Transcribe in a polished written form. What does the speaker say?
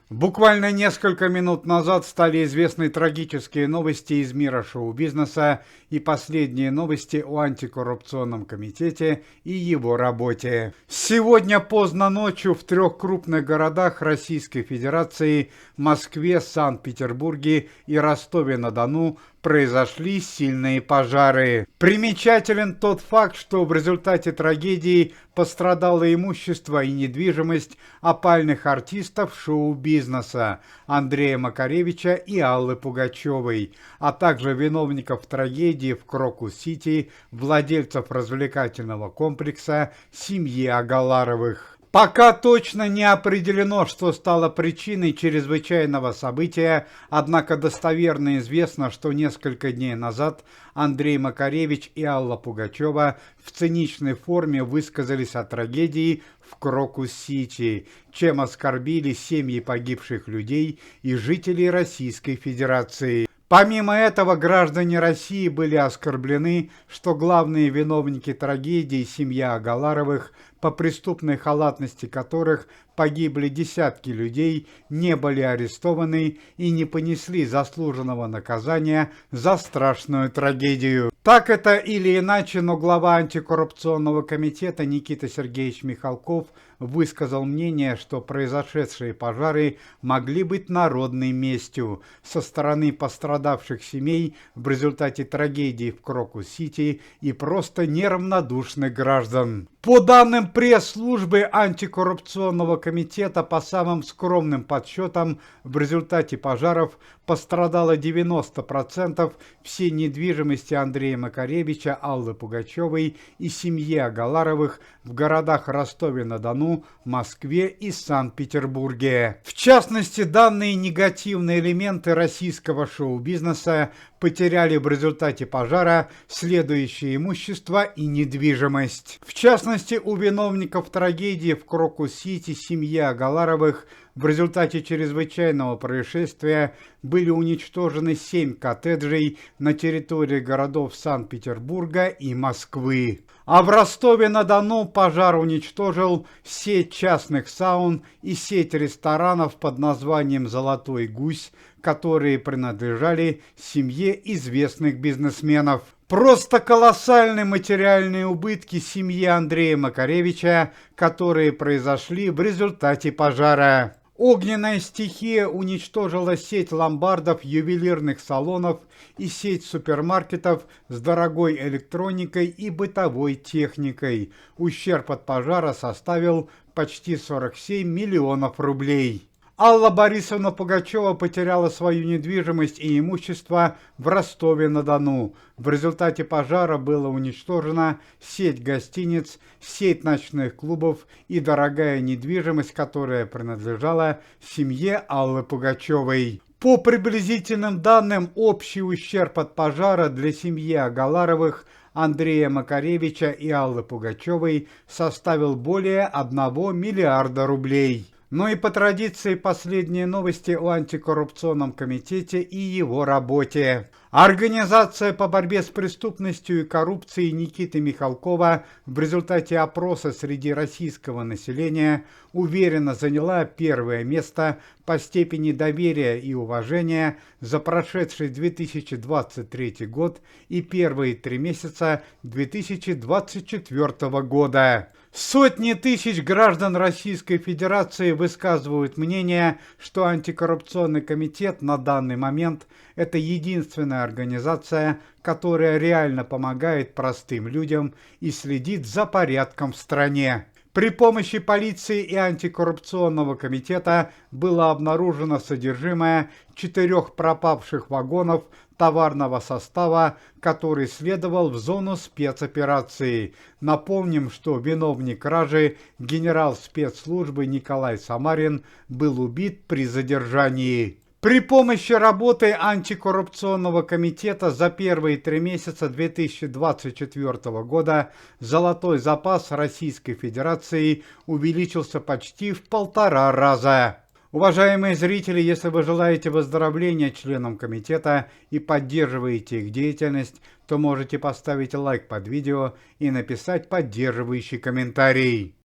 Буквально несколько минут назад стали известны трагические новости из мира шоу-бизнеса и последние новости о антикоррупционном комитете и его работе. Сегодня поздно ночью в трех крупных городах Российской Федерации – Москве, Санкт-Петербурге и Ростове-на-Дону – произошли сильные пожары. Примечателен тот факт, что в результате трагедии пострадало имущество и недвижимость опальных артистов шоу-бизнеса Андрея Макаревича и Аллы Пугачевой, а также виновников трагедии в Крокус-Сити, владельцев развлекательного комплекса семьи Агаларовых. Пока точно не определено, что стало причиной чрезвычайного события, однако достоверно известно, что несколько дней назад Андрей Макаревич и Алла Пугачева в циничной форме высказались о трагедии в Крокус-Сити, чем оскорбили семьи погибших людей и жителей Российской Федерации. Помимо этого, граждане России были оскорблены, что главные виновники трагедии, семья Агаларовых, по преступной халатности которых погибли десятки людей, не были арестованы и не понесли заслуженного наказания за страшную трагедию. Так это или иначе, но глава антикоррупционного комитета Никита Сергеевич Михалков высказал мнение, что произошедшие пожары могли быть народной местью со стороны пострадавших семей в результате трагедии в Крокус-Сити и просто неравнодушных граждан. По данным пресс-службы антикоррупционного комитета, по самым скромным подсчетам, в результате пожаров пострадало 90% всей недвижимости Андрея Макаревича, Аллы Пугачевой и семьи Агаларовых в городах Ростове-на-Дону, Москве и Санкт-Петербурге. В частности, данные негативные элементы российского шоу-бизнеса потеряли в результате пожара следующее имущество и недвижимость. В частности, у виновников трагедии в Крокус-Сити, семьи Агаларовых, в результате чрезвычайного происшествия были уничтожены 7 коттеджей на территории городов Санкт-Петербурга и Москвы. А в Ростове-на-Дону пожар уничтожил сеть частных саун и сеть ресторанов под названием «Золотой гусь», которые принадлежали семье известных бизнесменов. Просто колоссальные материальные убытки семьи Андрея Макаревича, которые произошли в результате пожара. Огненная стихия уничтожила сеть ломбардов, ювелирных салонов и сеть супермаркетов с дорогой электроникой и бытовой техникой. Ущерб от пожара составил почти 47 миллионов рублей. Алла Борисовна Пугачева потеряла свою недвижимость и имущество в Ростове-на-Дону. В результате пожара была уничтожена сеть гостиниц, сеть ночных клубов и дорогая недвижимость, которая принадлежала семье Аллы Пугачевой. По приблизительным данным, общий ущерб от пожара для семьи Агаларовых, Андрея Макаревича и Аллы Пугачевой составил более 1 миллиарда рублей. Но и по традиции последние новости о антикоррупционном комитете и его работе. Организация по борьбе с преступностью и коррупцией Никиты Михалкова в результате опроса среди российского населения уверенно заняла первое место по степени доверия и уважения за прошедший 2023 год и первые 3 месяца 2024 года. Сотни тысяч граждан Российской Федерации высказывают мнение, что антикоррупционный комитет на данный момент – это единственная организация, которая реально помогает простым людям и следит за порядком в стране. При помощи полиции и антикоррупционного комитета было обнаружено содержимое 4 пропавших вагонов товарного состава, который следовал в зону спецоперации. Напомним, что виновник кражи, генерал спецслужбы Николай Самарин, был убит при задержании. При помощи работы антикоррупционного комитета за первые 3 месяца 2024 года золотой запас Российской Федерации увеличился почти в 1,5 раза. Уважаемые зрители, если вы желаете выздоровления членам комитета и поддерживаете их деятельность, то можете поставить лайк под видео и написать поддерживающий комментарий.